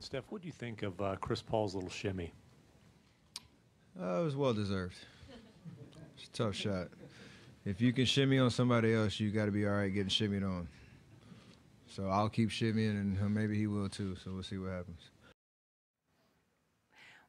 Steph, what do you think of Chris Paul's little shimmy? It was well-deserved. It's a tough shot. If you can shimmy on somebody else, you got to be all right getting shimmied on. So I'll keep shimmying, and maybe he will too, so we'll see what happens.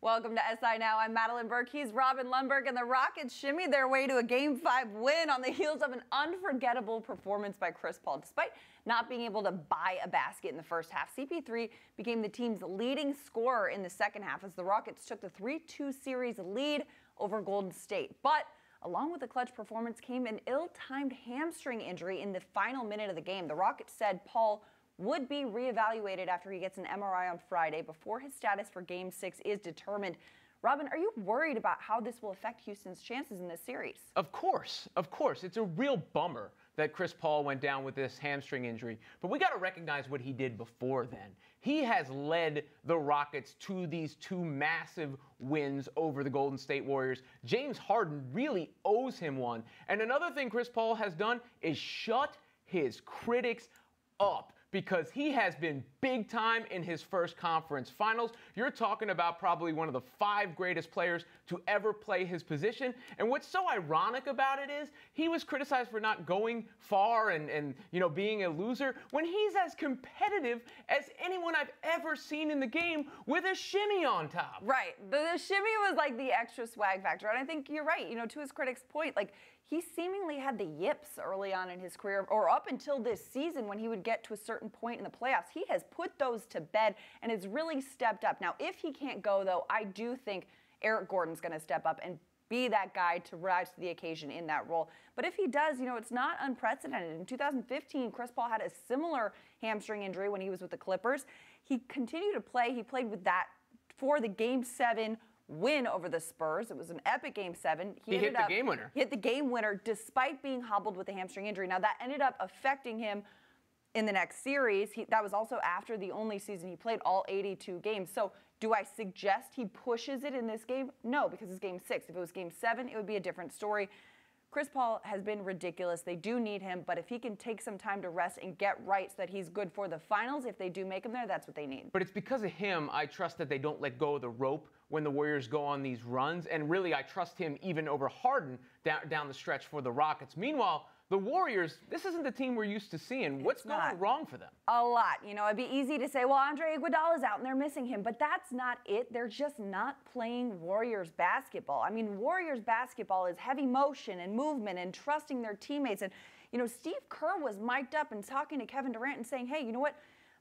Welcome to SI Now. I'm Madeline Burke. He's Robin Lundberg, and the Rockets shimmied their way to a Game 5 win on the heels of an unforgettable performance by Chris Paul. Despite not being able to buy a basket in the first half, CP3 became the team's leading scorer in the second half as the Rockets took the 3-2 series lead over Golden State. But along with the clutch performance came an ill-timed hamstring injury in the final minute of the game. The Rockets said Paul would be reevaluated after he gets an MRI on Friday before his status for Game 6 is determined. Robin, are you worried about how this will affect Houston's chances in this series? Of course. It's a real bummer that Chris Paul went down with this hamstring injury. But we got to recognize what he did before then. He has led the Rockets to these two massive wins over the Golden State Warriors. James Harden really owes him one. And another thing Chris Paul has done is shut his critics up, because he has been big time in his first conference finals. You're talking about probably one of the 5 greatest players to ever play his position. And what's so ironic about it is he was criticized for not going far and being a loser when he's as competitive as anyone I've ever seen in the game with a shimmy on top. Right. The shimmy was like the extra swag factor. And I think you're right. To his critics' point, like, he seemingly had the yips early on in his career, or up until this season when he would get to a certain point in the playoffs. He has put those to bed and has really stepped up. Now, if he can't go, though, I do think Eric Gordon's going to step up and be that guy to rise to the occasion in that role. But if he does, it's not unprecedented. In 2015, Chris Paul had a similar hamstring injury when he was with the Clippers. He continued to play. He played with that for the Game 7 win over the Spurs. It was an epic Game 7. He hit the game winner. Hit the game winner despite being hobbled with a hamstring injury. Now, that ended up affecting him in the next series. That was also after the only season he played, all 82 games. So do I suggest he pushes it in this game? No, because it's Game 6. If it was Game 7, it would be a different story. Chris Paul has been ridiculous. They do need him, but if he can take some time to rest and get right so that he's good for the finals, if they do make him there, that's what they need. But it's because of him I trust that they don't let go of the rope when the Warriors go on these runs, and really I trust him even over Harden down the stretch for the Rockets. Meanwhile, the Warriors, this isn't the team we're used to seeing. What's going wrong for them? A lot. It'd be easy to say, well, Andre Iguodala's out and they're missing him, but that's not it. They're just not playing Warriors basketball. I mean, Warriors basketball is heavy motion and movement and trusting their teammates. And, Steve Kerr was mic'd up and talking to Kevin Durant and saying, hey, you know what?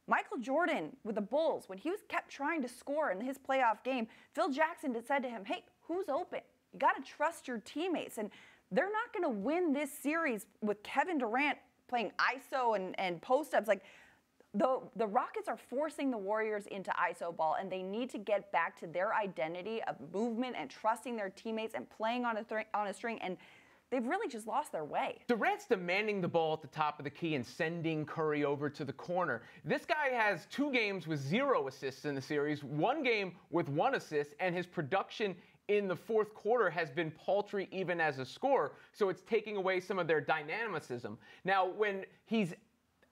Michael Jordan with the Bulls, when he kept trying to score in his playoff game, Phil Jackson said to him, hey, who's open? You got to trust your teammates. And they're not going to win this series with Kevin Durant playing ISO and post-ups. Like, the Rockets are forcing the Warriors into ISO ball, and they need to get back to their identity of movement and trusting their teammates and playing on a string. And they've really just lost their way. Durant's demanding the ball at the top of the key and sending Curry over to the corner. This guy has 2 games with 0 assists in the series, 1 game with 1 assist, and his production in the fourth quarter has been paltry even as a scorer, so it's taking away some of their dynamicism. Now, when he's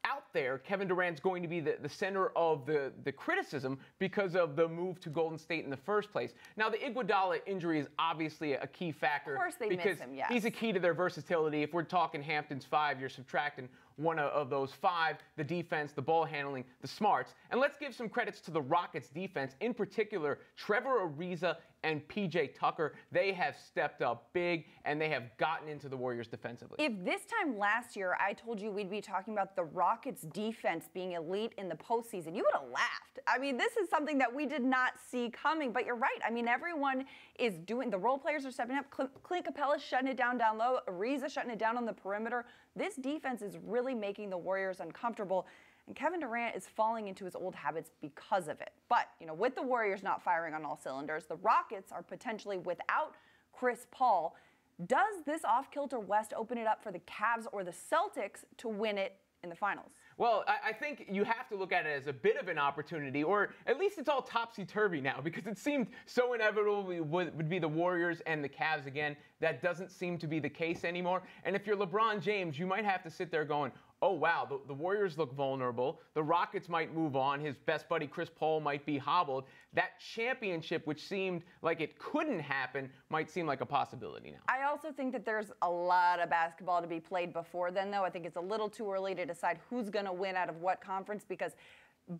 out there, Kevin Durant's going to be the center of the criticism because of the move to Golden State in the first place. Now, the Iguodala injury is obviously a key factor. Of course they miss him, yes. He's a key to their versatility. If we're talking Hampton's 5, you're subtracting one of those 5, the defense, the ball handling, the smarts. And let's give some credits to the Rockets defense, in particular, Trevor Ariza and PJ Tucker. They have stepped up big, and they have gotten into the Warriors defensively. If this time last year I told you we'd be talking about the Rockets defense being elite in the postseason, you would have laughed. I mean, this is something that we did not see coming, but you're right. I mean, everyone is doing, the role players are stepping up. Clint Capella's shutting it down low. Ariza shutting it down on the perimeter. This defense is really making the Warriors uncomfortable. And Kevin Durant is falling into his old habits because of it. But, with the Warriors not firing on all cylinders, the Rockets are potentially without Chris Paul. Does this off-kilter West open it up for the Cavs or the Celtics to win it in the finals? Well, I think you have to look at it as a bit of an opportunity, or at least it's all topsy-turvy now, because it seemed so inevitable would be the Warriors and the Cavs again. That doesn't seem to be the case anymore. And if you're LeBron James, you might have to sit there going, oh, wow, the Warriors look vulnerable. The Rockets might move on. His best buddy, Chris Paul, might be hobbled. That championship, which seemed like it couldn't happen, might seem like a possibility now. I also think that there's a lot of basketball to be played before then, though. I think it's a little too early to decide who's going to win out of what conference, because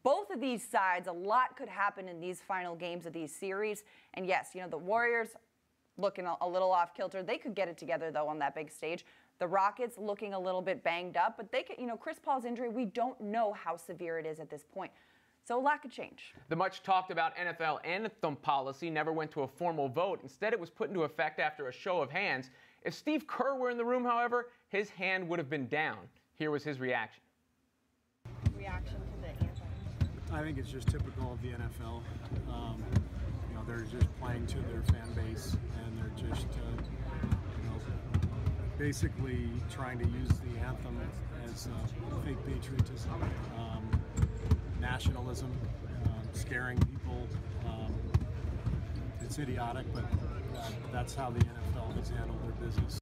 both of these sides, a lot could happen in these final games of these series. And yes, the Warriors looking a little off kilter. They could get it together, though, on that big stage. The Rockets looking a little bit banged up, but they could, Chris Paul's injury, we don't know how severe it is at this point. So a lot could change. The much talked about NFL anthem policy never went to a formal vote. Instead, it was put into effect after a show of hands. If Steve Kerr were in the room, however, his hand would have been down. Here was his reaction. Reaction to the anthem? I think it's just typical of the NFL. They're just playing to their fan base, and they're just, basically trying to use the anthem as fake patriotism, nationalism, scaring people. It's idiotic, but that's how the NFL has handled their business.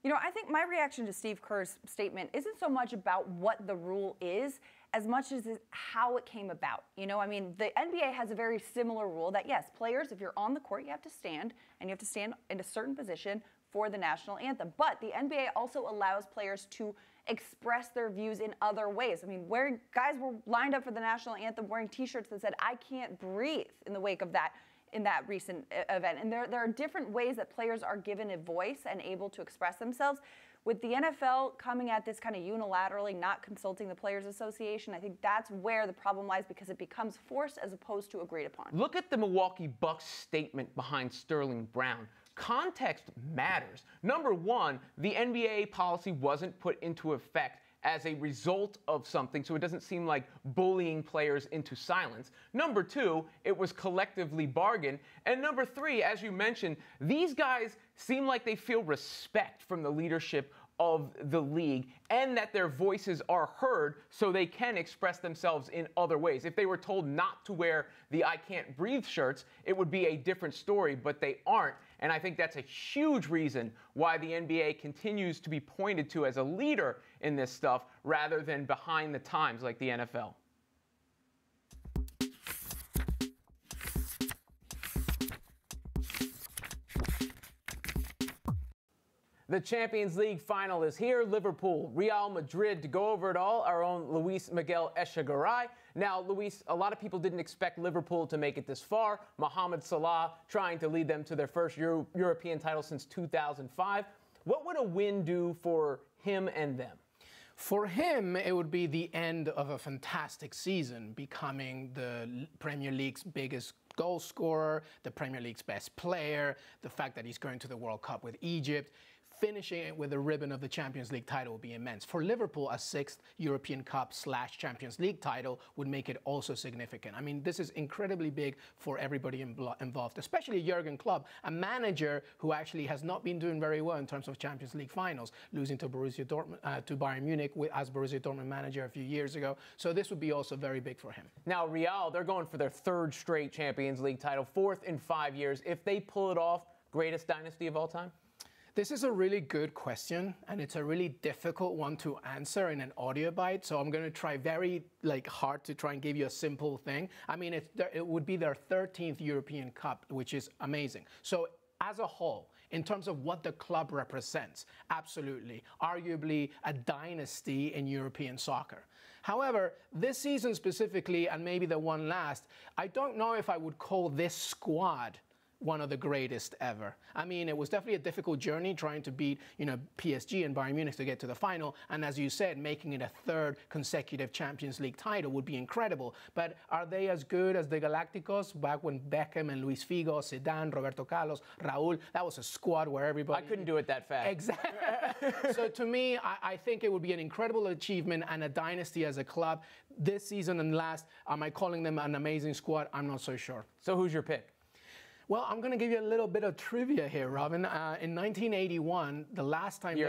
I think my reaction to Steve Kerr's statement isn't so much about what the rule is as much as how it came about. The NBA has a very similar rule that, yes, players, if you're on the court, you have to stand, and you have to stand in a certain position for the national anthem. But the NBA also allows players to express their views in other ways. Guys were lined up for the national anthem wearing T-shirts that said, "I can't breathe," in the wake of that, in that recent event. And there are different ways that players are given a voice and able to express themselves. With the NFL coming at this kind of unilaterally, not consulting the Players Association, I think that's where the problem lies, because it becomes forced as opposed to agreed upon. Look at the Milwaukee Bucks statement behind Sterling Brown. Context matters. Number one, the NBA policy wasn't put into effect as a result of something, so it doesn't seem like bullying players into silence. Number two, it was collectively bargained. And number three, as you mentioned, these guys seem like they feel respect from the leadership of the league, and that their voices are heard so they can express themselves in other ways. If they were told not to wear the "I Can't Breathe" shirts, it would be a different story, but they aren't. And I think that's a huge reason why the NBA continues to be pointed to as a leader in this stuff rather than behind the times like the NFL. The Champions League final is here. Liverpool, Real Madrid. To go over it all, our own Luis Miguel Echegaray. Now, Luis, a lot of people didn't expect Liverpool to make it this far. Mohamed Salah trying to lead them to their first European title since 2005. What would a win do for him and them? For him, it would be the end of a fantastic season, becoming the Premier League's biggest goal scorer, the Premier League's best player, the fact that he's going to the World Cup with Egypt. Finishing it with a ribbon of the Champions League title would be immense. For Liverpool, a sixth European Cup / Champions League title would make it also significant. This is incredibly big for everybody involved, especially Jurgen Klopp, a manager who actually has not been doing very well in terms of Champions League finals, losing to Borussia Dortmund, to Bayern Munich as Borussia Dortmund manager a few years ago. So this would be also very big for him. Now, Real, they're going for their third straight Champions League title, fourth in 5 years. If they pull it off, greatest dynasty of all time? This is a really good question, and it's a really difficult one to answer in an audio bite. So I'm going to try very hard to try and give you a simple thing. It would be their 13th European Cup, which is amazing. So as a whole, in terms of what the club represents, absolutely, arguably a dynasty in European soccer. However, this season specifically, and maybe the one last, I don't know if I would call this squad one of the greatest ever. It was definitely a difficult journey trying to beat, PSG and Bayern Munich to get to the final. And as you said, making it a third consecutive Champions League title would be incredible. But are they as good as the Galacticos back when Beckham and Luis Figo, Zidane, Roberto Carlos, Raúl? That was a squad where everybody... I couldn't do it that fast. Exactly. So to me, I think it would be an incredible achievement and a dynasty as a club. This season and last, am I calling them an amazing squad? I'm not so sure. So who's your pick? Well, I'm going to give you a little bit of trivia here, Robin. In 1981, the last time the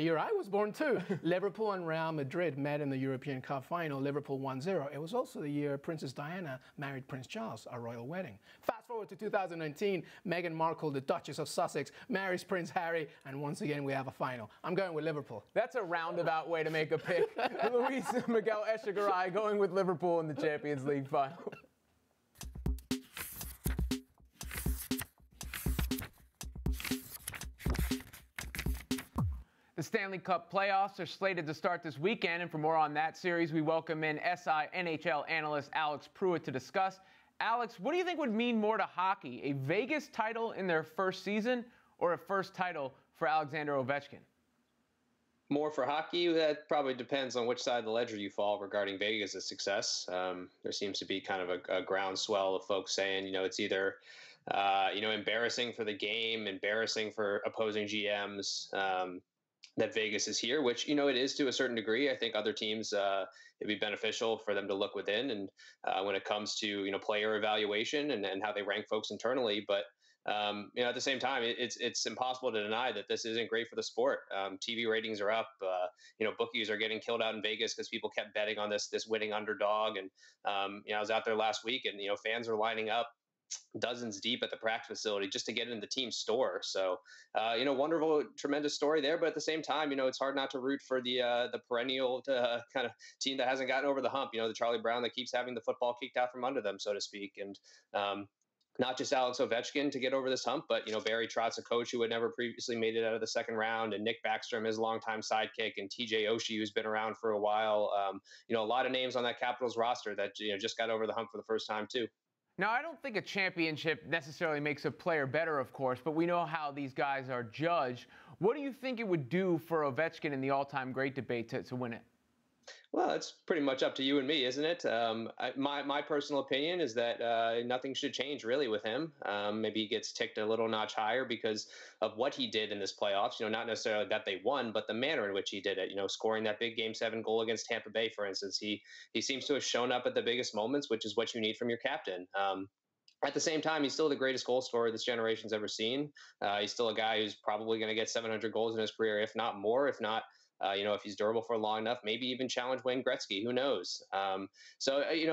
year I was born too, Liverpool and Real Madrid met in the European Cup final. Liverpool 1-0. It was also the year Princess Diana married Prince Charles, a royal wedding. Fast forward to 2019, Meghan Markle, the Duchess of Sussex, marries Prince Harry, and once again we have a final. I'm going with Liverpool. That's a roundabout way to make a pick. Luis Miguel Echegaray going with Liverpool in the Champions League final. The Stanley Cup playoffs are slated to start this weekend, and for more on that series, we welcome in SI NHL analyst Alex Pruitt to discuss. Alex, what do you think would mean more to hockey, a Vegas title in their first season or a first title for Alexander Ovechkin? More for hockey, that probably depends on which side of the ledger you fall regarding Vegas' success. There seems to be kind of a groundswell of folks saying, it's either, embarrassing for the game, embarrassing for opposing GMs, that Vegas is here, which, it is to a certain degree. I think other teams, it'd be beneficial for them to look within. And when it comes to, player evaluation and how they rank folks internally. But, at the same time, it's impossible to deny that this isn't great for the sport. TV ratings are up. Bookies are getting killed out in Vegas because people kept betting on this winning underdog. And, I was out there last week and, fans are lining up dozens deep at the practice facility just to get into the team store. So, wonderful, tremendous story there. But at the same time, it's hard not to root for the perennial kind of team that hasn't gotten over the hump. The Charlie Brown that keeps having the football kicked out from under them, so to speak. And not just Alex Ovechkin to get over this hump, but, Barry Trotz, a coach who had never previously made it out of the second round, and Nick Backstrom, his longtime sidekick, and TJ Oshie, who's been around for a while. A lot of names on that Capitals roster that, just got over the hump for the first time too. Now, I don't think a championship necessarily makes a player better, of course, but we know how these guys are judged. What do you think it would do for Ovechkin in the all-time great debate to win it? Well, it's pretty much up to you and me, isn't it? My personal opinion is that nothing should change really with him. Maybe he gets ticked a little notch higher because of what he did in this playoffs. Not necessarily that they won, but the manner in which he did it. Scoring that big Game 7 goal against Tampa Bay, for instance. He seems to have shown up at the biggest moments, which is what you need from your captain. At the same time, he's still the greatest goal scorer this generation's ever seen. He's still a guy who's probably going to get 700 goals in his career, if not more, if not. If he's durable for long enough, maybe even challenge Wayne Gretzky, who knows?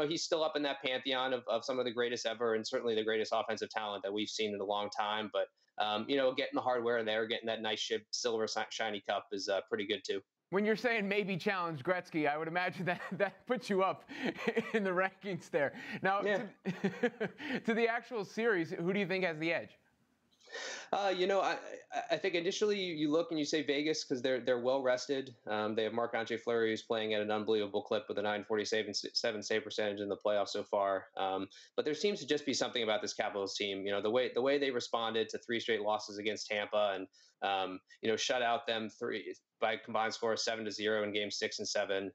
He's still up in that pantheon of some of the greatest ever, and certainly the greatest offensive talent that we've seen in a long time. But, getting the hardware there, getting that nice silver shiny cup is pretty good too. When you're saying maybe challenge Gretzky, I would imagine that puts you up in the rankings there. Now, yeah. to the actual series, who do you think has the edge? I think initially you look and you say Vegas because they're well rested. They have Marc-Andre Fleury who's playing at an unbelievable clip with a 947 save percentage in the playoffs so far. But there seems to just be something about this Capitals team. The way they responded to 3 straight losses against Tampa and shut out them by a combined score of 7-0 in games 6 and 7.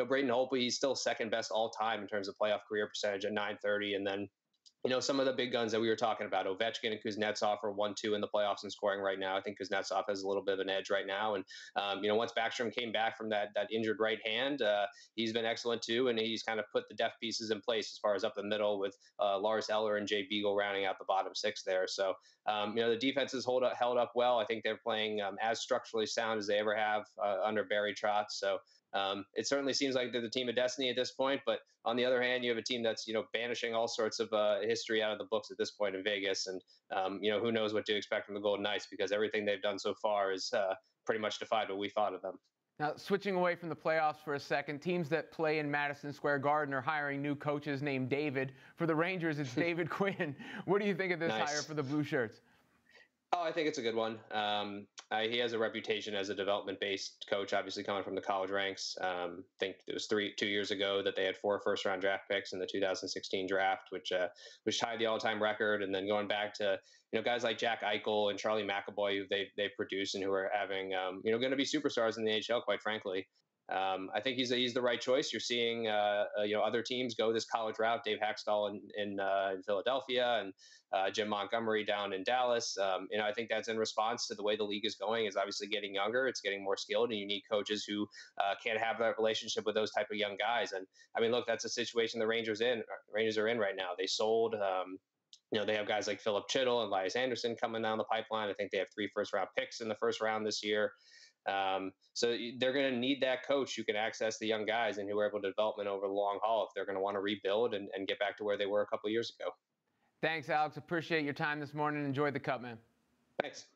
Braden Holtby, he's still second best all time in terms of playoff career percentage at 930, and then. Some of the big guns that we were talking about, Ovechkin and Kuznetsov are 1-2 in the playoffs and scoring right now. I think Kuznetsov has a little bit of an edge right now. And, once Backstrom came back from that injured right hand, he's been excellent too. And he's kind of put the depth pieces in place as far as up the middle with Lars Eller and Jay Beagle rounding out the bottom 6 there. So, the defense has held up well. I think they're playing as structurally sound as they ever have under Barry Trotz. So, it certainly seems like they're the team of destiny at this point, but on the other hand, you have a team that's, banishing all sorts of history out of the books at this point in Vegas. And, who knows what to expect from the Golden Knights because everything they've done so far is pretty much defied what we thought of them. Now, switching away from the playoffs for a second, teams that play in Madison Square Garden are hiring new coaches named David. For the Rangers, it's David Quinn. What do you think of this hire for the Blue Shirts? Oh, I think it's a good one. He has a reputation as a development-based coach, obviously coming from the college ranks. I think it was 2 years ago that they had 4 first-round draft picks in the 2016 draft, which tied the all-time record. And then going back to guys like Jack Eichel and Charlie McAvoy, who they've produced and who are having going to be superstars in the NHL, quite frankly. I think he's the right choice. You're seeing other teams go this college route. Dave Haxtell in Philadelphia and Jim Montgomery down in Dallas. I think that's in response to the way the league is going. Is obviously getting younger. It's getting more skilled, and you need coaches who can't have that relationship with those type of young guys. And I mean, look, that's a situation the Rangers are in right now. They sold They have guys like Philip Chittle and Elias Anderson coming down the pipeline. I think they have 3 first-round picks in the first round this year. So they're going to need that coach who can access the young guys and who are able to development over the long haul if they're going to want to rebuild and get back to where they were a couple of years ago. Thanks, Alex. Appreciate your time this morning. Enjoy the Cup, man. Thanks.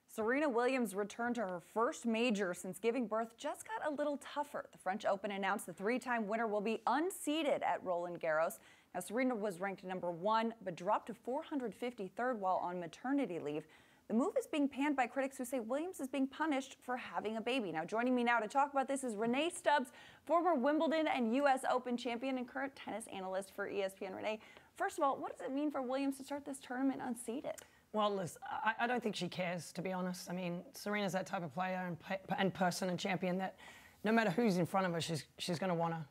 Serena Williams' return to her first major since giving birth just got a little tougher. The French Open announced the 3-time winner will be unseeded at Roland Garros. Now, Serena was ranked #1, but dropped to 453rd while on maternity leave. The move is being panned by critics who say Williams is being punished for having a baby. Now, joining me now to talk about this is Rennae Stubbs, former Wimbledon and U.S. Open champion and current tennis analyst for ESPN. Rennae, first of all, what does it mean for Williams to start this tournament unseeded? Well, Liz, I don't think she cares, to be honest. I mean, Serena's that type of player and person and champion that no matter who's in front of her, she's going to want to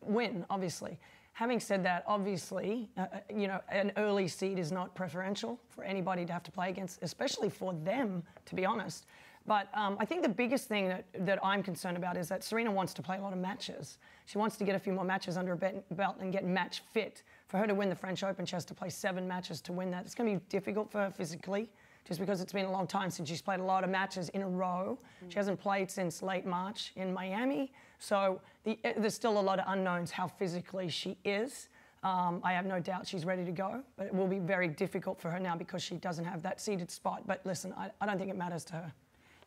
win, obviously. Having said that, obviously, an early seed is not preferential for anybody to have to play against, especially for them, to be honest. But I think the biggest thing that I'm concerned about is that Serena wants to play a lot of matches. She wants to get a few more matches under her belt and get match fit. For her to win the French Open, she has to play 7 matches to win that. It's going to be difficult for her physically, just because it's been a long time since she's played a lot of matches in a row. She hasn't played since late March in Miami. So there's still a lot of unknowns how physically she is. I have no doubt she's ready to go, but it will be very difficult for her now because she doesn't have that seeded spot. But listen, I don't think it matters to her.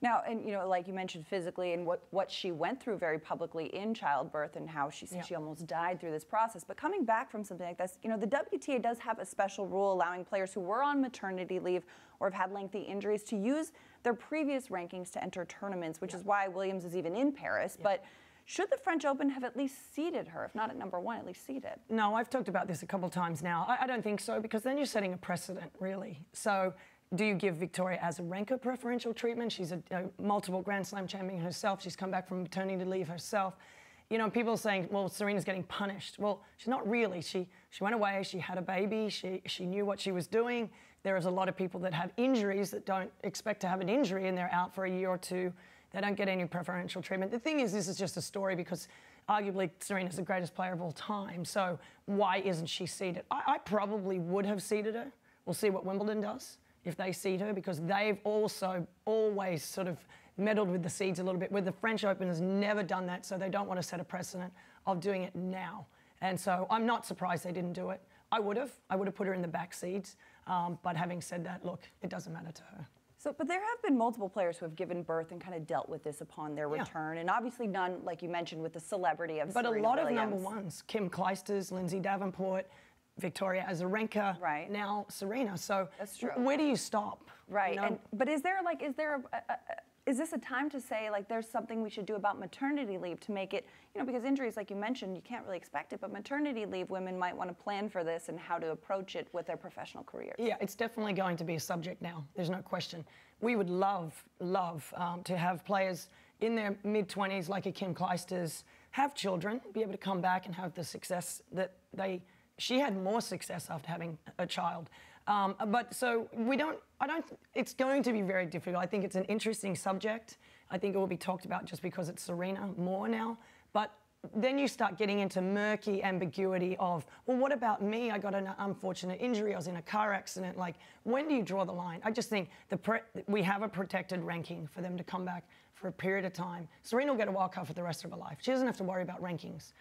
Now, and like you mentioned physically and what she went through very publicly in childbirth and how she said she almost died through this process. But coming back from something like this, the WTA does have a special rule allowing players who were on maternity leave or have had lengthy injuries to use their previous rankings to enter tournaments, which is why Williams is even in Paris. But should the French Open have at least seeded her, if not at #1, at least seeded? No, I've talked about this a couple of times now. I don't think so, because then you're setting a precedent, really. So do you give Victoria Azarenka preferential treatment? She's a multiple Grand Slam champion herself. She's come back from maternity leave herself. People are saying, well, Serena's getting punished. Well, she's not really. She went away. She had a baby. She knew what she was doing. There is a lot of people that have injuries that don't expect to have an injury, and they're out for a year or two. They don't get any preferential treatment. The thing is, this is just a story because arguably Serena's the greatest player of all time. So why isn't she seeded? I probably would have seeded her. We'll see what Wimbledon does if they seed her, because they've also always sort of meddled with the seeds a little bit, where the French Open has never done that, so they don't want to set a precedent of doing it now. And so I'm not surprised they didn't do it. I would have put her in the back seeds, but having said that, look, it doesn't matter to her. So, but there have been multiple players who have given birth and kind of dealt with this upon their return, and obviously none, like you mentioned, with the celebrity of Serena Williams. But a lot of #1s, Kim Clijsters, Lindsay Davenport, Victoria Azarenka, now Serena. So that's true. Where do you stop? Right. But is this a time to say, like, there's something we should do about maternity leave to make it, because injuries, like you mentioned, you can't really expect it, but maternity leave, women might want to plan for this and how to approach it with their professional careers. Yeah, it's definitely going to be a subject now. There's no question. We would love to have players in their mid-20s, like a Kim Clijsters, have children, be able to come back and have the success that she had more success after having a child. But so it's going to be very difficult. I think it's an interesting subject. I think it will be talked about just because it's Serena more now. But then you start getting into murky ambiguity of, well, what about me? I got an unfortunate injury. I was in a car accident. Like, when do you draw the line? I just think we have a protected ranking for them to come back for a period of time. Serena will get a wild card for the rest of her life. She doesn't have to worry about rankings.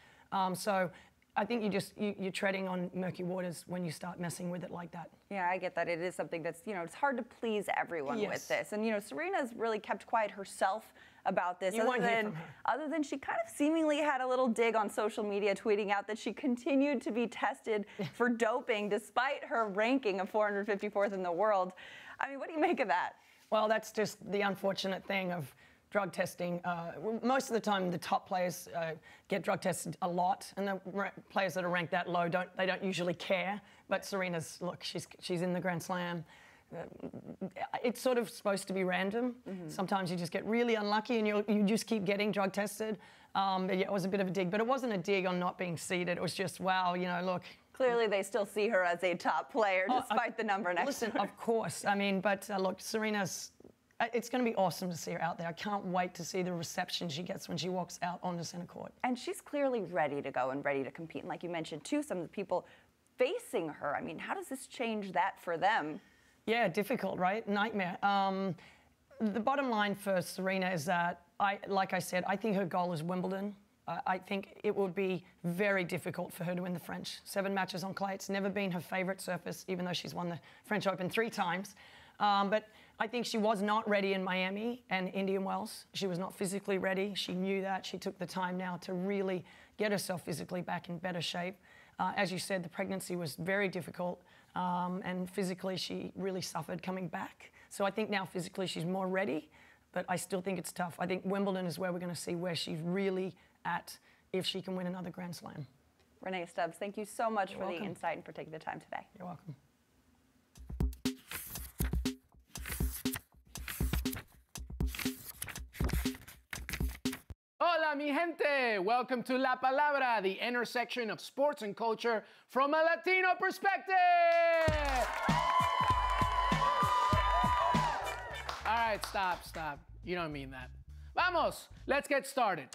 So I think you're treading on murky waters when you start messing with it like that. Yeah, I get that. It is something that's, it's hard to please everyone with this. And, Serena's really kept quiet herself about this. You won't hear from her. Other than she kind of seemingly had a little dig on social media, tweeting out that she continued to be tested for doping despite her ranking of 454th in the world. I mean, what do you make of that? Well, that's just the unfortunate thing of drug testing. Most of the time, the top players get drug tested a lot, and the players that are ranked that low don't usually care. But Serena's, look, she's in the Grand Slam. It's sort of supposed to be random. Sometimes you just get really unlucky, and you just keep getting drug tested. But yeah, it was a bit of a dig, but it wasn't a dig on not being seeded. It was just, wow, look. Clearly, they still see her as a top player, despite the number next to her. Listen, of course. I mean, but look, Serena's It's going to be awesome to see her out there. I can't wait to see the reception she gets when she walks out on the center court. And she's clearly ready to go and ready to compete. And like you mentioned, too, some of the people facing her, I mean, how does this change that for them? Yeah, difficult, right? Nightmare. The bottom line for Serena is that, like I said, I think her goal is Wimbledon. I think it would be very difficult for her to win the French. 7 matches on clay. It's never been her favorite surface, even though she's won the French Open 3 times. But I think she was not ready in Miami and Indian Wells. She was not physically ready. She knew that. She took the time now to really get herself physically back in better shape. As you said, the pregnancy was very difficult, and physically she really suffered coming back. So I think now physically she's more ready, but I still think it's tough. I think Wimbledon is where we're going to see where she's really at if she can win another Grand Slam. Rennae Stubbs, thank you so much for welcome. the insight and for taking the time today. You're welcome. Hola, mi gente! Welcome to La Palabra, the intersection of sports and culture from a Latino perspective! All right, stop. You don't mean that. Vamos, let's get started.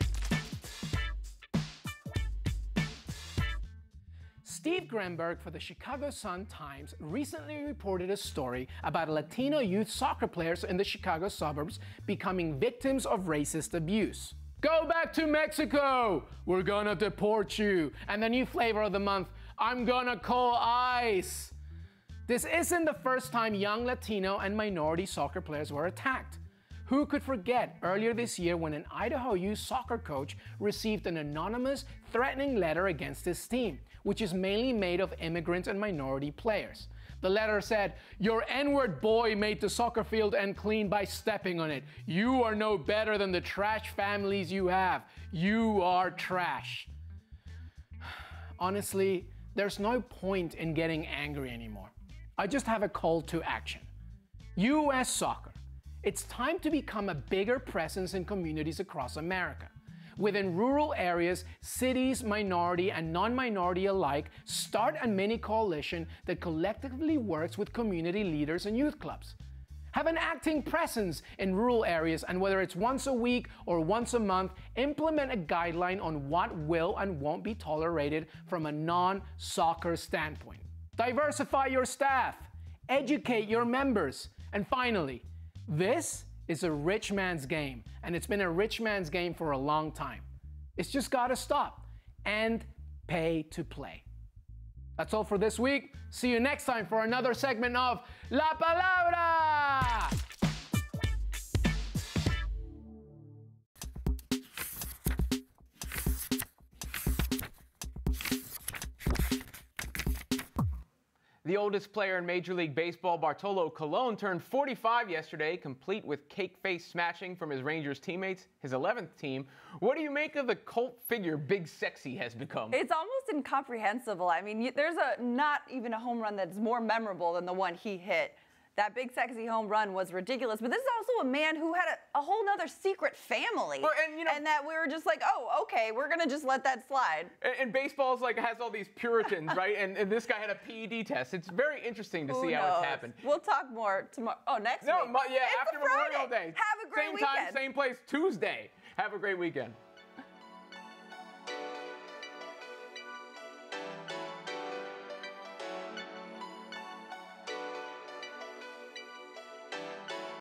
Steve Grenberg for the Chicago Sun-Times recently reported a story about Latino youth soccer players in the Chicago suburbs becoming victims of racist abuse. Go back to Mexico! We're gonna deport you. And the new flavor of the month, I'm gonna call ICE. This isn't the first time young Latino and minority soccer players were attacked. Who could forget earlier this year when an Idaho youth soccer coach received an anonymous, threatening letter against his team, which is mainly made of immigrant and minority players. The letter said, "Your N-word boy made the soccer field unclean by stepping on it. You are no better than the trash families you have. You are trash." Honestly, there's no point in getting angry anymore. I just have a call to action. U.S. soccer. It's time to become a bigger presence in communities across America. Within rural areas, cities, minority and non-minority alike, start a mini coalition that collectively works with community leaders and youth clubs. Have an acting presence in rural areas, and whether it's once a week or once a month, implement a guideline on what will and won't be tolerated from a non-soccer standpoint. Diversify your staff, educate your members, and finally, this is a rich man's game, and it's been a rich man's game for a long time. It's just gotta stop and pay to play. That's all for this week. See you next time for another segment of La Palabra! The oldest player in Major League Baseball, Bartolo Colon, turned 45 yesterday, complete with cake face smashing from his Rangers teammates, his 11th team. What do you make of the cult figure Big Sexy has become? It's almost incomprehensible. I mean, there's not even a home run that's more memorable than the one he hit. That Big Sexy home run was ridiculous, but this is also a man who had a whole nother secret family. Well, and that we were just like, oh, okay, we're gonna just let that slide. And baseball's like has all these Puritans, right? And this guy had a PED test. It's very interesting to see how it's happened. We'll talk more tomorrow. Oh, next week. Yeah, It's after Memorial Day. Have a great same weekend. Same time, same place, Tuesday. Have a great weekend.